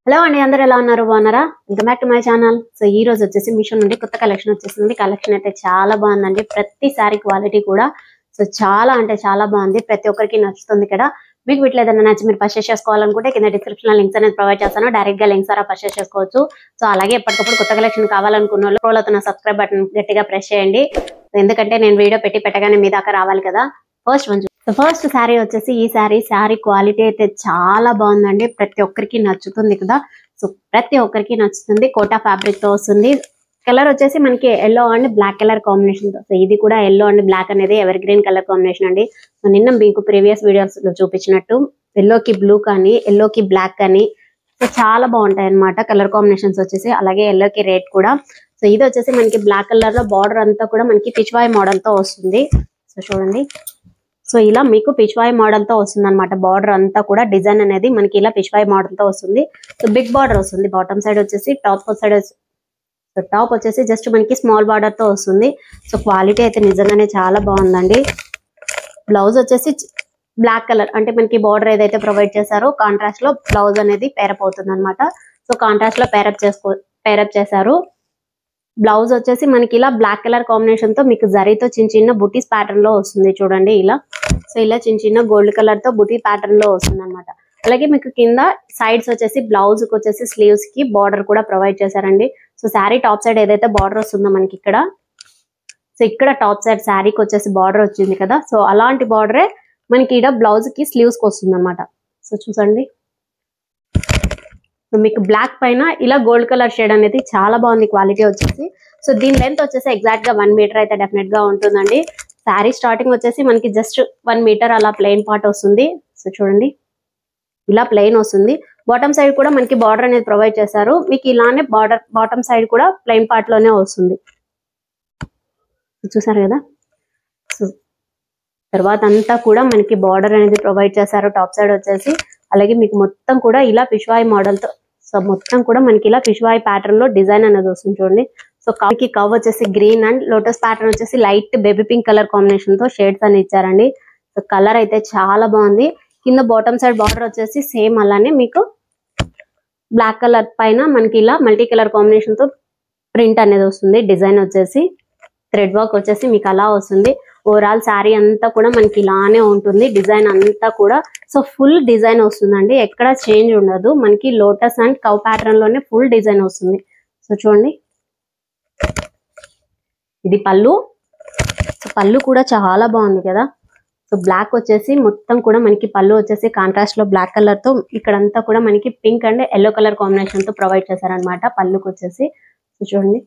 Hello అండి, అందరూ ఎలా ఉన్నారు? బాగున్నారా? Welcome back to my channel. So ఈ రోజు వచ్చేసి మీషో నుండి కొత్త కలెక్షన్ వచ్చేసింది. కలెక్షన్ అయితే చాలా బాగుందండి. ప్రతి సారీ క్వాలిటీ కూడా సో చాలా అంటే చాలా బాగుంది. ప్రతి ఒక్కరికి నచ్చుతుంది ఇక్కడ. మీకు వీటిలో ఏదైనా నచ్చి మీరు పర్చేస్ చేసుకోవాలనుకుంటే కింద డిస్క్రిప్షన్ లో లింక్స్ అనేది ప్రొవైడ్ చేస్తాను. డైరెక్ట్ గా లింక్స్ ద్వారా పర్చేస్ చేసుకోవచ్చు. సో అలాగే ఎప్పటికప్పుడు కొత్త కలెక్షన్ కావాలనుకున్న వాళ్ళు స్క్రోల్ అవుతున్న సబ్స్క్రైబ్ బటన్ గట్టిగా ప్రెస్ చేయండి. ఎందుకంటే నేను వీడియో పెట్టగానే మీ దాకా రావాలి కదా. ఫస్ట్ శారీ వచ్చేసి ఈ శారీ క్వాలిటీ అయితే చాలా బాగుందండి. ప్రతి ఒక్కరికి నచ్చుతుంది కదా. సో ప్రతి ఒక్కరికి నచ్చుతుంది. కోటా ఫ్యాబ్రిక్ తో వస్తుంది. కలర్ వచ్చేసి మనకి yellow and black colour combination తో. సో ఇది కూడా ఎల్లో అండ్ బ్లాక్ అనేది ఎవర్ గ్రీన్ కలర్ కాంబినేషన్ అండి. సో నిన్న మీకు ప్రీవియస్ వీడియోస్ లో చూపించినట్టు ఎల్లోకి బ్లూ కానీ ఎల్లోకి బ్లాక్ కానీ సో చాలా బాగుంటాయి అన్నమాట కలర్ కాంబినేషన్స్ వచ్చేసి. అలాగే ఎల్లోకి రెడ్ కూడా. సో ఇది వచ్చేసి మనకి బ్లాక్ కలర్ లో బార్డర్ అంతా కూడా మనకి పిచ్వాయ్ మోడల్ తో వస్తుంది. సో చూడండి, సో ఇలా మీకు పిచ్వాయ్ మోడల్ తో వస్తుంది అనమాట. బార్డర్ అంతా కూడా డిజైన్ అనేది మనకి ఇలా పిచ్వాయ్ మోడల్ తో వస్తుంది. సో బిగ్ బార్డర్ వస్తుంది. బాటమ్ సైడ్ వచ్చేసి టాప్ వచ్చేసి జస్ట్ మనకి స్మాల్ బార్డర్ తో వస్తుంది. సో క్వాలిటీ అయితే నిజంగానే చాలా బాగుందండి. బ్లౌజ్ వచ్చేసి బ్లాక్ కలర్ అంటే మనకి బార్డర్ ఏదైతే ప్రొవైడ్ చేశారో కాంట్రాస్ట్ లో బ్లౌజ్ అనేది పేరప్ అవుతుంది అనమాట. సో కాంట్రాస్ట్ లో పేరప్ చేశారు. బ్లౌజ్ వచ్చేసి మనకి ఇలా బ్లాక్ కలర్ కాంబినేషన్ తో మీకు జరీతో చిన్న చిన్న బుటీస్ ప్యాటర్న్ లో వస్తుంది. చూడండి ఇలా. సో ఇలా చిన్న చిన్న గోల్డ్ కలర్ తో బుటీ ప్యాటర్న్ లో వస్తుంది అనమాట. అలాగే మీకు కింద సైడ్స్ వచ్చేసి బ్లౌజ్ కి వచ్చేసి స్లీవ్స్ కి బార్డర్ కూడా ప్రొవైడ్ చేశారండి. సో శారీ టాప్ సైడ్ ఏదైతే బార్డర్ వస్తుందో మనకి ఇక్కడ, సో ఇక్కడ టాప్ సైడ్ శారీకి వచ్చేసి బార్డర్ వచ్చింది కదా. సో అలాంటి బార్డరే మనకి ఇక్కడ బ్లౌజ్ కి స్లీవ్స్ కి వస్తుంది అనమాట. సో చూసండి, మీకు బ్లాక్ పైన ఇలా గోల్డ్ కలర్ షేడ్ అనేది చాలా బాగుంది క్వాలిటీ వచ్చేసి. సో దీని లెంత్ వచ్చేసి ఎగ్జాక్ట్ గా 1 మీటర్ అయితే డెఫినెట్ గా ఉంటుందండి. శారీ స్టార్టింగ్ వచ్చేసి మనకి జస్ట్ 1 మీటర్ అలా ప్లెయిన్ పార్ట్ వస్తుంది. సో చూడండి ఇలా ప్లెయిన్ వస్తుంది. బాటమ్ సైడ్ కూడా మనకి బార్డర్ అనేది ప్రొవైడ్ చేశారు. మీకు ఇలానే బాటమ్ సైడ్ కూడా ప్లెయిన్ పార్ట్ లోనే వస్తుంది. చూసారు కదా. సో తర్వాత అంతా కూడా మనకి బార్డర్ అనేది ప్రొవైడ్ చేశారు టాప్ సైడ్ వచ్చేసి. అలాగే మీకు మొత్తం కూడా ఇలా పిచ్వాయ్ మోడల్ తో, సో మొత్తం కూడా మనకి ఇలా పిచ్వాయ్ ప్యాటర్న్ లో డిజైన్ అనేది వస్తుంది చూడండి. సో కవ్ వచ్చేసి గ్రీన్ అండ్ లోటస్ ప్యాటర్న్ వచ్చేసి light baby pink colour combination తో షేడ్స్ అని ఇచ్చారండి. సో కలర్ అయితే చాలా బాగుంది. కింద బాటమ్ సైడ్ బార్డర్ వచ్చేసి సేమ్ అలానే మీకు బ్లాక్ కలర్ పైన మనకి ఇలా మల్టీ కలర్ కాంబినేషన్ తో ప్రింట్ అనేది వస్తుంది. డిజైన్ వచ్చేసి థ్రెడ్ వర్క్ వచ్చేసి మీకు అలా వస్తుంది. ఓవరాల్ శారీ అంతా కూడా మనకి ఇలానే ఉంటుంది. డిజైన్ అంతా కూడా సో ఫుల్ డిజైన్ వస్తుందండి. ఎక్కడ చేంజ్ ఉండదు. మనకి లోటస్ అండ్ కవ్ ప్యాటర్న్ లోనే ఫుల్ డిజైన్ వస్తుంది. సో చూడండి, ఇది పళ్ళు. సో పళ్ళు కూడా చాలా బాగుంది కదా. సో బ్లాక్ వచ్చేసి మొత్తం కూడా మనకి పళ్ళు వచ్చేసి కాంట్రాస్ట్ లో బ్లాక్ కలర్ తో ఇక్కడంతా కూడా మనకి pink and yellow colour combination తో ప్రొవైడ్ చేశారనమాట పళ్ళుకి వచ్చేసి. సో చూడండి,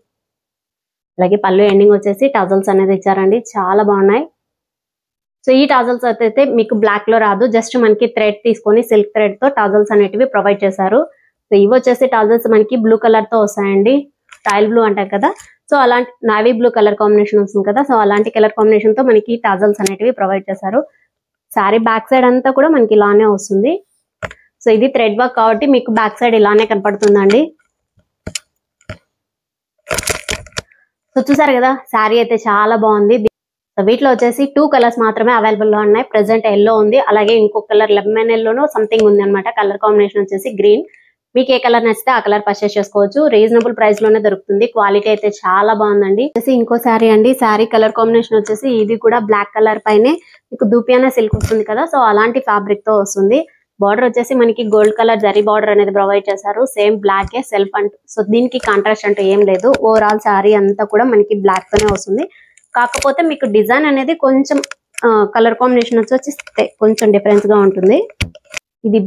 అలాగే పళ్ళు ఎండింగ్ వచ్చేసి టజల్స్ అనేది ఇచ్చారండి. చాలా బాగున్నాయి. సో ఈ టజల్స్ అయితే మీకు బ్లాక్ లో రాదు. జస్ట్ మనకి థ్రెడ్ తీసుకొని సిల్క్ థ్రెడ్ తో టజల్స్ అనేటివి ప్రొవైడ్ చేశారు. సో ఇవి వచ్చేసి టజల్స్ మనకి బ్లూ కలర్ తో వస్తాయండి. టైల్ బ్లూ అంటారు కదా. సో అలాంటి నావీ బ్లూ కలర్ కాంబినేషన్ వస్తుంది కదా. సో అలాంటి కలర్ కాంబినేషన్ తో మనకి టజల్స్ అనేటివి ప్రొవైడ్ చేశారు. శారీ బ్యాక్ సైడ్ అంతా కూడా మనకి ఇలానే వస్తుంది. సో ఇది థ్రెడ్ వర్క్ కాబట్టి మీకు బ్యాక్ సైడ్ ఇలానే కనపడుతుందండి. సో చూసారు కదా, శారీ అయితే చాలా బాగుంది. సో వీటిలో వచ్చేసి 2 కలర్స్ మాత్రమే అవైలబుల్ లో ఉన్నాయి. ప్రెసెంట్ ఎల్లో ఉంది, అలాగే ఇంకొక కలర్ లెమన్ ఎల్లోనో సంథింగ్ ఉంది అనమాట. కలర్ కాంబినేషన్ వచ్చేసి గ్రీన్. మీకు ఏ కలర్ నచ్చితే ఆ కలర్ పర్చేస్ చేసుకోవచ్చు. రీజనబుల్ ప్రైస్ లోనే దొరుకుతుంది. క్వాలిటీ అయితే చాలా బాగుందండి. ఇంకో శారీ అండి. శారీ కలర్ కాంబినేషన్ వచ్చేసి ఇది కూడా బ్లాక్ కలర్ పైనే మీకు దూపియానా సిల్క్ వస్తుంది కదా. సో అలాంటి ఫ్యాబ్రిక్ తో వస్తుంది. బార్డర్ వచ్చేసి మనకి గోల్డ్ కలర్ జరీ బార్డర్ అనేది ప్రొవైడ్ చేశారు. సేమ్ బ్లాక్ సెల్ఫ్ అంటూ. సో దీనికి కాంట్రాస్ట్ అంటూ ఏం లేదు. ఓవరాల్ శారీ అంతా కూడా మనకి బ్లాక్ తోనే వస్తుంది. కాకపోతే మీకు డిజైన్ అనేది కొంచెం కలర్ కాంబినేషన్ వచ్చి కొంచెం డిఫరెన్స్ గా ఉంటుంది. ఇది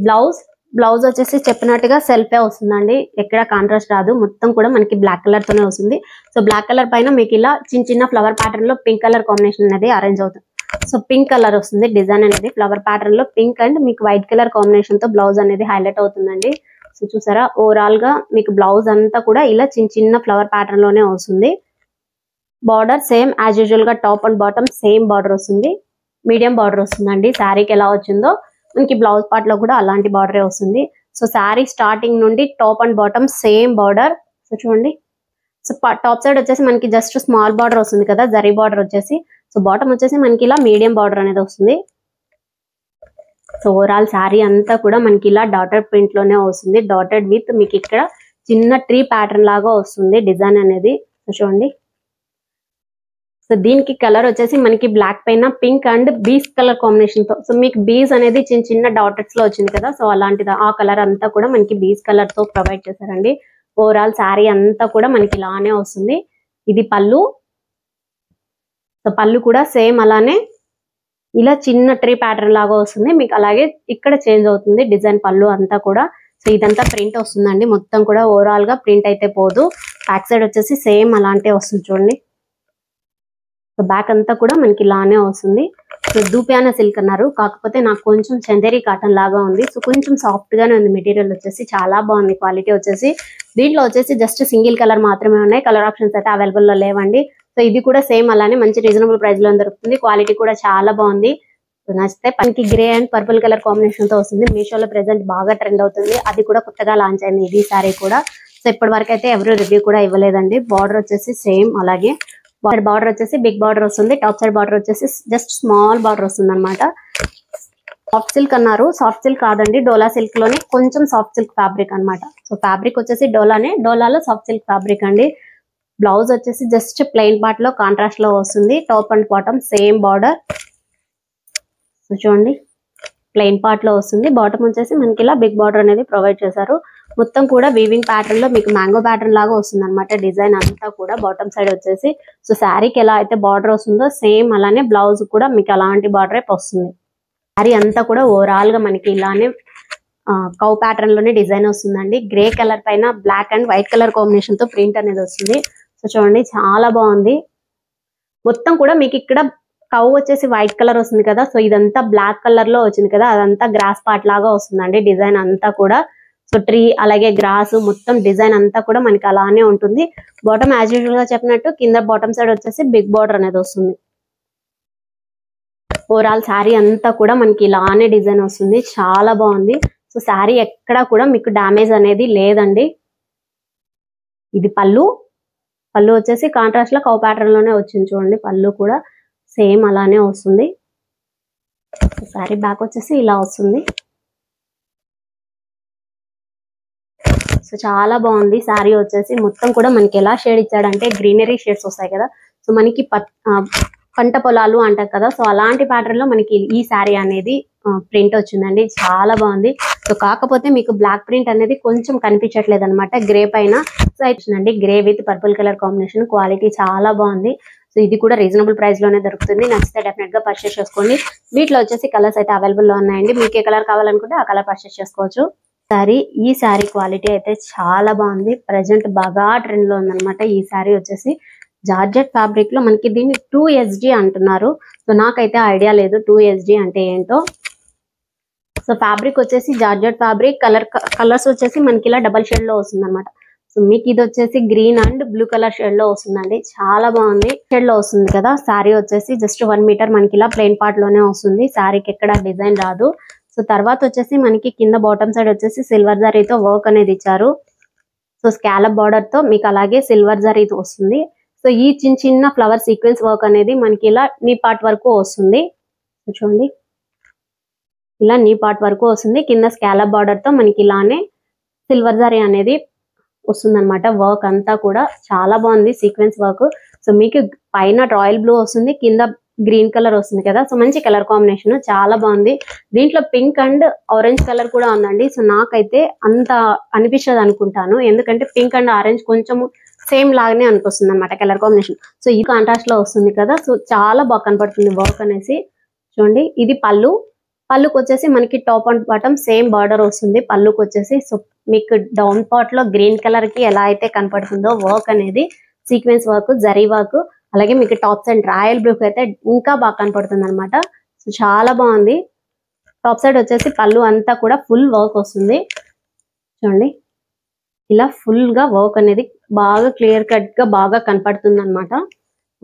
బ్లౌజ్ వచ్చేసి చెప్పినట్టుగా సెల్ఫే వస్తుందండి. ఎక్కడ కాంట్రాస్ట్ రాదు. మొత్తం కూడా మనకి బ్లాక్ కలర్ తోనే వస్తుంది. సో బ్లాక్ కలర్ పైన మీకు ఇలా చిన్న చిన్న ఫ్లవర్ ప్యాటర్న్ లో పింక్ కలర్ కాంబినేషన్ అనేది అరేంజ్ అవుతుంది. సో పింక్ కలర్ వస్తుంది. డిజైన్ అనేది ఫ్లవర్ ప్యాటర్న్ లో పింక్ అండ్ మీకు వైట్ కలర్ కాంబినేషన్ తో బ్లౌజ్ అనేది హైలైట్ అవుతుందండి. సో చూసారా, ఓవరాల్ గా మీకు బ్లౌజ్ అంతా కూడా ఇలా చిన్న చిన్న ఫ్లవర్ ప్యాటర్న్ లోనే వస్తుంది. బార్డర్ సేమ్ యాజ్ యూజువల్ గా top and bottom same border వస్తుంది. మీడియం బార్డర్ వస్తుందండి. శారీకి ఎలా వచ్చిందో మనకి బ్లౌజ్ పార్ట్ లో కూడా అలాంటి బార్డరే వస్తుంది. సో శారీ స్టార్టింగ్ నుండి top and bottom same border. So చూడండి, సో టాప్ సైడ్ వచ్చేసి మనకి జస్ట్ స్మాల్ బార్డర్ వస్తుంది కదా, జరీ బార్డర్ వచ్చేసి. సో బాటమ్ వచ్చేసి మనకి ఇలా మీడియం బార్డర్ అనేది వస్తుంది. సో ఓవరాల్ శారీ అంతా కూడా మనకి ఇలా డాటెడ్ ప్రింట్ లోనే వస్తుంది. డాటెడ్ విత్ మీకు ఇక్కడ చిన్న ట్రీ ప్యాటర్న్ లాగా వస్తుంది డిజైన్ అనేది. చూడండి. సో దీనికి కలర్ వచ్చేసి మనకి బ్లాక్ పైన పింక్ అండ్ బీస్ కలర్ కాంబినేషన్ తో, సో మీకు బీస్ అనేది చిన్న చిన్న డాటెడ్స్ లో వచ్చింది కదా, సో అలాంటిది ఆ కలర్ అంతా కూడా మనకి బీస్ కలర్ తో ప్రొవైడ్ చేశారండి. ఓవరాల్ శారీ అంతా కూడా మనకి ఇలానే వస్తుంది. ఇది పళ్ళు. సో పళ్ళు కూడా సేమ్ అలానే ఇలా చిన్న ట్రీ ప్యాటర్న్ లాగా వస్తుంది మీకు. అలాగే ఇక్కడ చేంజ్ అవుతుంది డిజైన్ పళ్ళు అంతా కూడా. సో ఇదంతా ప్రింట్ వస్తుందండి మొత్తం కూడా. ఓవరాల్ గా ప్రింట్ అయితే పోదు. బ్యాక్ సైడ్ వచ్చేసి సేమ్ అలాంటి వస్తుంది చూడండి. సో బ్యాక్ అంతా కూడా మనకి ఇలానే వస్తుంది. సో దూపియానా సిల్క్ అన్నారు, కాకపోతే నాకు కొంచెం చందేరి కాటన్ లాగా ఉంది. సో కొంచెం సాఫ్ట్ గానే ఉంది మెటీరియల్ వచ్చేసి, చాలా బాగుంది క్వాలిటీ వచ్చేసి. దీంట్లో వచ్చేసి జస్ట్ సింగిల్ కలర్ మాత్రమే ఉన్నాయి, కలర్ ఆప్షన్స్ అయితే అవైలబుల్ లో లేవండి. సో ఇది కూడా సేమ్ అలానే మంచి రీజనబుల్ ప్రైస్ లో దొరుకుతుంది. క్వాలిటీ కూడా చాలా బాగుంది. సో నచ్చితే మనకి grey and purple colour combination తో వస్తుంది. మీషోలో ప్రెసెంట్ బాగా ట్రెండ్ అవుతుంది. అది కూడా కొత్తగా లాంచ్ అయింది ఇది సారీ కూడా. సో ఇప్పటి వరకు అయితే ఎవరు రివ్యూ కూడా ఇవ్వలేదండి. బార్డర్ వచ్చేసి సేమ్ అలాగే, బార్డర్ వచ్చేసి బిగ్ బార్డర్ వస్తుంది. టాప్ సైడ్ బార్డర్ వచ్చేసి జస్ట్ స్మాల్ బార్డర్ వస్తుంది అనమాట. సాఫ్ట్ సిల్క్ అన్నారు, సాఫ్ట్ సిల్క్ కాదండి, డోలా సిల్క్ లోనే కొంచెం సాఫ్ట్ సిల్క్ ఫ్యాబ్రిక్ అనమాట. సో ఫ్యాబ్రిక్ వచ్చేసి డోలానే, డోలాలో సాఫ్ట్ సిల్క్ ఫ్యాబ్రిక్ అండి. బ్లౌజ్ వచ్చేసి జస్ట్ ప్లెయిన్ పార్ట్ లో కాంట్రాస్ట్ లో వస్తుంది. Top and bottom same border. So చూడండి, ప్లెయిన్ పార్ట్ లో వస్తుంది. బాటమ్ వచ్చేసి మనకి ఇలా బిగ్ బార్డర్ అనేది ప్రొవైడ్ చేశారు. మొత్తం కూడా వీవింగ్ ప్యాటర్న్ లో మీకు మ్యాంగో ప్యాటర్న్ లాగా వస్తుంది అనమాట డిజైన్ అంతా కూడా. బాటమ్ సైడ్ వచ్చేసి సో శారీకి ఎలా అయితే బార్డర్ వస్తుందో సేమ్ అలానే బ్లౌజ్ కూడా మీకు అలాంటి బార్డర్ వస్తుంది. శారీ అంతా కూడా ఓవరాల్ గా మనకి ఇలానే కౌ ప్యాటర్న్ లోనే డిజైన్ వస్తుందండి. గ్రే కలర్ పైన black and white colour combination తో ప్రింట్ అనేది వస్తుంది. సో చూడండి, చాలా బాగుంది. మొత్తం కూడా మీకు ఇక్కడ కౌ వచ్చేసి వైట్ కలర్ వస్తుంది కదా, సో ఇదంతా బ్లాక్ కలర్ లో వచ్చింది కదా, అదంతా గ్రాస్ పార్ట్ లాగా వస్తుందండి డిజైన్ అంతా కూడా. సో ట్రీ అలాగే గ్రాస్ మొత్తం డిజైన్ అంతా కూడా మనకి అలానే ఉంటుంది. బాటమ్ యాజ్ యూజువల్ గా చెప్పినట్టు కింద బాటమ్ సైడ్ వచ్చేసి బిగ్ బార్డర్ అనేది వస్తుంది. ఓవరాల్ శారీ అంతా కూడా మనకి ఇలానే డిజైన్ వస్తుంది, చాలా బాగుంది. సో శారీ ఎక్కడా కూడా మీకు డ్యామేజ్ అనేది లేదండి. ఇది పళ్ళు. పళ్ళు వచ్చేసి కాంట్రాస్ట్ లో కౌ ప్యాటర్న్ లోనే వచ్చింది చూడండి. పళ్ళు కూడా సేమ్ అలానే వస్తుంది. శారీ బ్యాక్ వచ్చేసి ఇలా వస్తుంది. సో చాలా బాగుంది శారీ వచ్చేసి. మొత్తం కూడా మనకి ఎలా షేడ్ ఇచ్చాడంటే గ్రీనరీ షేడ్స్ వస్తాయి కదా, సో మనకి పంట పొలాలు అంటారు కదా, సో అలాంటి ప్యాటర్న్ లో మనకి ఈ శారీ అనేది ప్రింట్ వచ్చిందండి. చాలా బాగుంది. సో కాకపోతే మీకు బ్లాక్ ప్రింట్ అనేది కొంచెం కనిపించట్లేదు అనమాట గ్రే పైన. సో వచ్చిందండి grey with purple colour combination. Quality చాలా బాగుంది. సో ఇది కూడా రీజనబుల్ ప్రైస్ లోనే దొరుకుతుంది. నచ్చితే డెఫినెట్ గా పర్చేస్ చేసుకోండి. వీటిలో వచ్చేసి కలర్స్ అయితే అవైలబుల్ లో ఉన్నాయండి. మీకు ఏ కలర్ కావాలనుకుంటే ఆ కలర్ పర్చేస్ చేసుకోవచ్చు. ఈ శారీ క్వాలిటీ అయితే చాలా బాగుంది. ప్రెసెంట్ బాగా ట్రెండ్ లో ఉందన్నమాట ఈ శారీ వచ్చేసి. జార్జెట్ ఫ్యాబ్రిక్ లో మనకి దీన్ని 2SG అంటున్నారు. సో నాకైతే ఐడియా లేదు 2SG అంటే ఏంటో. సో ఫ్యాబ్రిక్ వచ్చేసి జార్జెట్ ఫ్యాబ్రిక్. కలర్స్ వచ్చేసి మనకి ఇలా డబల్ షేడ్ లో వస్తుంది అనమాట. సో మీకు ఇది వచ్చేసి green and blue colour shade లో వస్తుందండి. చాలా బాగుంది. షేడ్ లో వస్తుంది కదా. శారీ వచ్చేసి జస్ట్ 1 మీటర్ మనకి ఇలా ప్లెయిన్ పార్ట్ లోనే వస్తుంది. శారీకి ఎక్కడ డిజైన్ రాదు. సో తర్వాత వచ్చేసి మనకి కింద బాటమ్ సైడ్ వచ్చేసి సిల్వర్ జరీతో వర్క్ అనేది ఇచ్చారు. సో స్కాలప్ బార్డర్ తో మీకు అలాగే సిల్వర్ జరీతో వస్తుంది. సో ఈ చిన్న చిన్న ఫ్లవర్ సీక్వెన్స్ వర్క్ అనేది మనకి ఇలా నీ పార్ట్ వరకు వస్తుంది. చూడండి, ఇలా నీ పార్ట్ వరకు వస్తుంది. కింద స్కాలప్ బార్డర్ తో మనకి ఇలానే సిల్వర్ జరీ అనేది వస్తుంది అనమాట. వర్క్ అంతా కూడా చాలా బాగుంది సీక్వెన్స్ వర్క్. సో మీకు పైన రాయల్ బ్లూ వస్తుంది, కింద గ్రీన్ కలర్ వస్తుంది కదా. సో మంచి కలర్ కాంబినేషన్, చాలా బాగుంది. దీంట్లో పింక్ అండ్ ఆరెంజ్ కలర్ కూడా ఉందండి. సో నాకైతే అంత అనిపించదు అనుకుంటాను, ఎందుకంటే పింక్ అండ్ ఆరెంజ్ కొంచెం సేమ్ లాగానే అనిపిస్తుంది అనమాట కలర్ కాంబినేషన్. సో ఈ కాంట్రాస్ట్ లో వస్తుంది కదా, సో చాలా బాగా కనపడుతుంది వర్క్ అనేసి. చూడండి, ఇది పళ్ళు. పళ్ళుకి వచ్చేసి మనకి top and bottom same border వస్తుంది పళ్ళుకి వచ్చేసి. సో మీకు డౌన్ పార్ట్ లో గ్రీన్ కలర్ కి ఎలా అయితే కనపడుతుందో వర్క్ అనేది సీక్వెన్స్ వర్క్, జరీ వర్క్, అలాగే మీకు టాప్ సైడ్ రాయల్ బ్లూ అయితే ఇంకా బాగా కనపడుతుంది అనమాట. సో చాలా బాగుంది. టాప్ సైడ్ వచ్చేసి పళ్ళు అంతా కూడా ఫుల్ వర్క్ వస్తుంది. చూడండి, ఇలా ఫుల్ గా వర్క్ అనేది బాగా క్లియర్ కట్ గా బాగా కనపడుతుంది అనమాట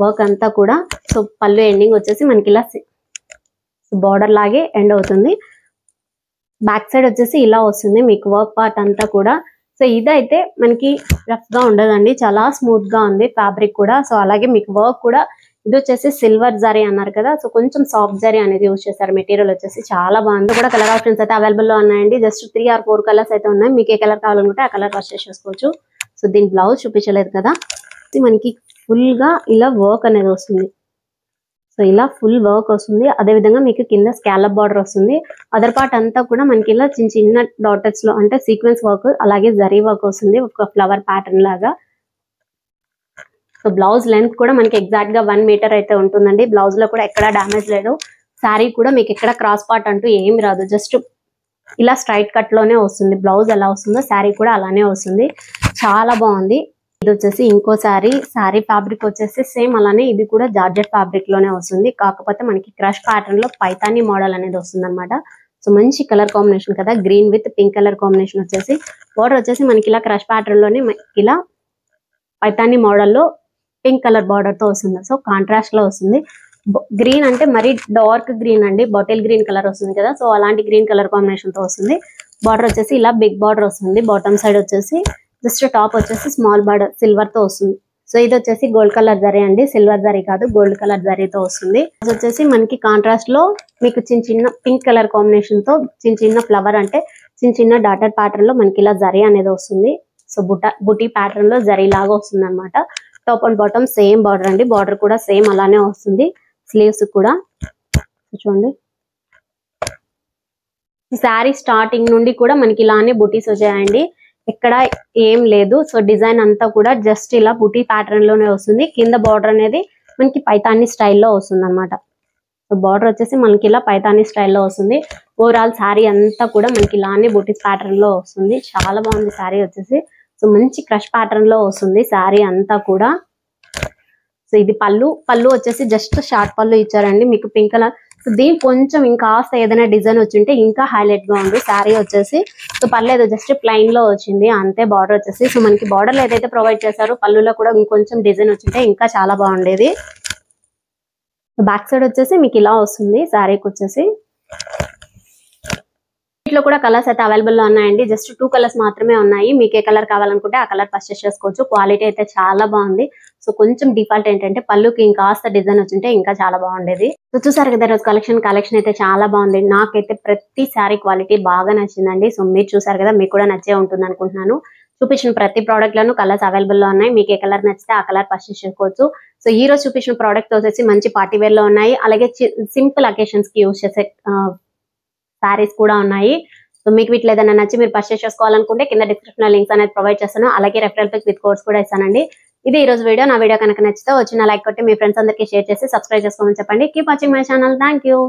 వర్క్ అంతా కూడా. సో పళ్ళు ఎండింగ్ వచ్చేసి మనకి ఇలా బార్డర్ లాగే ఎండ్ అవుతుంది. బ్యాక్ సైడ్ వచ్చేసి ఇలా వస్తుంది మీకు వర్క్ పార్ట్ అంతా కూడా. సో ఇదైతే మనకి రఫ్ గా ఉండదండి, చాలా స్మూత్ గా ఉంది ఫ్యాబ్రిక్ కూడా. సో అలాగే మీకు వర్క్ కూడా ఇది వచ్చేసి సిల్వర్ జరీ అన్నారు కదా, సో కొంచెం సాఫ్ట్ జరీ అనేది యూజ్ చేశారు. మెటీరియల్ వచ్చేసి చాలా బాగుంది. కూడా కలర్ ఆప్షన్స్ అయితే అవైలబుల్ లో ఉన్నాయండి. జస్ట్ 3 or 4 కలర్స్ అయితే ఉన్నాయి. మీకు ఏ కలర్ కావాలనుకుంటే ఆ కలర్ పర్చేస్ చేసుకోవచ్చు. సో దీని బ్లౌజ్ చూపించలేదు కదా, ఇది మనకి ఫుల్ గా ఇలా వర్క్ అనేది వస్తుంది. సో ఇలా ఫుల్ వర్క్ వస్తుంది. అదే విధంగా మీకు కింద స్కాలప్ బార్డర్ వస్తుంది. అదర్ పార్ట్ అంతా కూడా మనకి ఇలా చిన్న చిన్న డాటర్స్ లో అంటే సీక్వెన్స్ వర్క్, అలాగే జరీ వర్క్ వస్తుంది ఒక ఫ్లవర్ ప్యాటర్న్ లాగా. సో బ్లౌజ్ లెంత్ కూడా మనకి ఎగ్జాక్ట్ గా 1 మీటర్ అయితే ఉంటుందండి. బ్లౌజ్ లో కూడా ఎక్కడ డామేజ్ లేదు. శారీ కూడా మీకు ఎక్కడ క్రాస్ పార్ట్ అంటూ ఏమి రాదు. జస్ట్ ఇలా స్ట్రైట్ కట్ లోనే వస్తుంది. బ్లౌజ్ ఎలా వస్తుందో శారీ కూడా అలానే వస్తుంది. చాలా బాగుంది. ఇది వచ్చేసి ఇంకో శారీ ఫ్యాబ్రిక్ వచ్చేసి సేమ్ అలానే ఇది కూడా జార్జెట్ ఫ్యాబ్రిక్ లోనే వస్తుంది. కాకపోతే మనకి క్రష్ ప్యాటర్న్ లో పైతానీ మోడల్ అనేది వస్తుంది అనమాట. సో మంచి కలర్ కాంబినేషన్ కదా, green with pink colour combination వచ్చేసి. బార్డర్ వచ్చేసి మనకి ఇలా క్రష్ ప్యాటర్న్ లోనే ఇలా పైతానీ మోడల్లో పింక్ కలర్ బార్డర్ తో వస్తుంది. సో కాంట్రాస్ట్ లో వస్తుంది. గ్రీన్ అంటే మరీ డార్క్ గ్రీన్ అండి, బాటిల్ గ్రీన్ కలర్ వస్తుంది కదా, సో అలాంటి గ్రీన్ కలర్ కాంబినేషన్ తో వస్తుంది. బార్డర్ వచ్చేసి ఇలా బిగ్ బార్డర్ వస్తుంది. బాటమ్ సైడ్ వచ్చేసి జస్ట్ టాప్ వచ్చేసి స్మాల్ బార్డర్ సిల్వర్ తో వస్తుంది. సో ఇది వచ్చేసి గోల్డ్ కలర్ జరీ అండి, సిల్వర్ జరీ కాదు, గోల్డ్ కలర్ జరీతో వస్తుంది. ఇది వచ్చేసి మనకి కాంట్రాస్ట్ లో మీకు చిన్న చిన్న పింక్ కలర్ కాంబినేషన్ తో చిన్న చిన్న ఫ్లవర్ అంటే చిన్న చిన్న డాటర్ ప్యాటర్న్ లో మనకి ఇలా జరీ అనేది వస్తుంది. సో బుటీ ప్యాటర్న్ లో జరీ లాగా వస్తుంది అనమాట. Top and bottom same border అండి. బార్డర్ కూడా సేమ్ అలానే వస్తుంది. స్లీవ్స్ కూడా చూడండి. ఈ శారీ స్టార్టింగ్ నుండి కూడా మనకి ఇలానే బుటీస్ వచ్చాయండి, ఎక్కడ ఏం లేదు. సో డిజైన్ అంతా కూడా జస్ట్ ఇలా బుటీ ప్యాటర్న్ లోనే వస్తుంది. కింద బార్డర్ అనేది మనకి పైతానీ స్టైల్లో వస్తుంది అనమాట. సో బార్డర్ వచ్చేసి మనకి ఇలా పైతానీ స్టైల్లో వస్తుంది. ఓవరాల్ శారీ అంతా కూడా మనకి ఇలానే బుటీస్ ప్యాటర్న్ లో వస్తుంది. చాలా బాగుంది శారీ వచ్చేసి. సో మంచి క్రష్ ప్యాటర్న్ లో వస్తుంది శారీ అంతా కూడా. సో ఇది పళ్ళు వచ్చేసి జస్ట్ షార్ట్ పళ్ళు ఇచ్చారండి మీకు పింక్ కలర్. సో దీని కొంచెం ఇంకా ఏదైనా డిజైన్ వచ్చింటే ఇంకా హైలైట్ గా ఉంది శారీ వచ్చేసి. సో పర్లేదు, జస్ట్ ప్లెయిన్ లో వచ్చింది అంతే. బార్డర్ వచ్చేసి సో మనకి బార్డర్ లో ఏదైతే ప్రొవైడ్ చేశారో పళ్ళులో కూడా ఇంకొంచెం డిజైన్ వచ్చింటే ఇంకా చాలా బాగుండేది. బ్యాక్ సైడ్ వచ్చేసి మీకు ఇలా వస్తుంది శారీకి వచ్చేసి. వీటిలో కూడా కలర్స్ అయితే అవైలబుల్ లో ఉన్నాయండి. జస్ట్ 2 కలర్స్ మాత్రమే ఉన్నాయి. మీకు ఏ కలర్ కావాలనుకుంటే ఆ కలర్ పర్చేస్ చేసుకోవచ్చు. క్వాలిటీ అయితే చాలా బాగుంది. సో కొంచెం డిఫాల్ట్ ఏంటంటే పళ్ళుకి ఇంకాస్త డిజైన్ వచ్చింటే ఇంకా చాలా బాగుండేది. సో చూసారు కదా రోజు కలెక్షన్ అయితే చాలా బాగుంది. నాకైతే ప్రతి శారీ క్వాలిటీ బాగా నచ్చిందండి. సో మీరు చూసారు కదా, మీకు కూడా నచ్చే ఉంటుంది అనుకుంటున్నాను. చూపించిన ప్రతి ప్రోడక్ట్ లోనూ కలర్స్ అవైలబుల్ లో ఉన్నాయి. మీకు ఏ కలర్ నచ్చితే ఆ కలర్ పర్చేస్ చేసుకోవచ్చు. సో ఈ రోజు చూపించిన ప్రోడక్ట్ వచ్చేసి మంచి పార్టీ వేర్ లో ఉన్నాయి. అలాగే సింపుల్ అకేషన్స్ కి యూజ్ చేసే శారీస్ కూడా ఉన్నాయి. సో మీకు వీటిలో ఏదైనా నచ్చి మీరు పర్చేస్ చేసుకోవాలనుకుంటే కింద డిస్క్రిప్షన్ లో లింక్స్ అనేది ప్రొవైడ్ చేస్తాను. అలాగే రెఫరల్ పిక్ విత్ కోడ్స్ కూడా ఇస్తానండి. ఇది ఈ రోజు వీడియో. నా వీడియో కనుక నచ్చితే వచ్చిన లైక్ కొట్టి మీ ఫ్రెండ్స్ అందరికీ షేర్ చేసి సబ్స్క్రైబ్ చేసుకోమని చెప్పండి. Keep watching my channel. Thank you.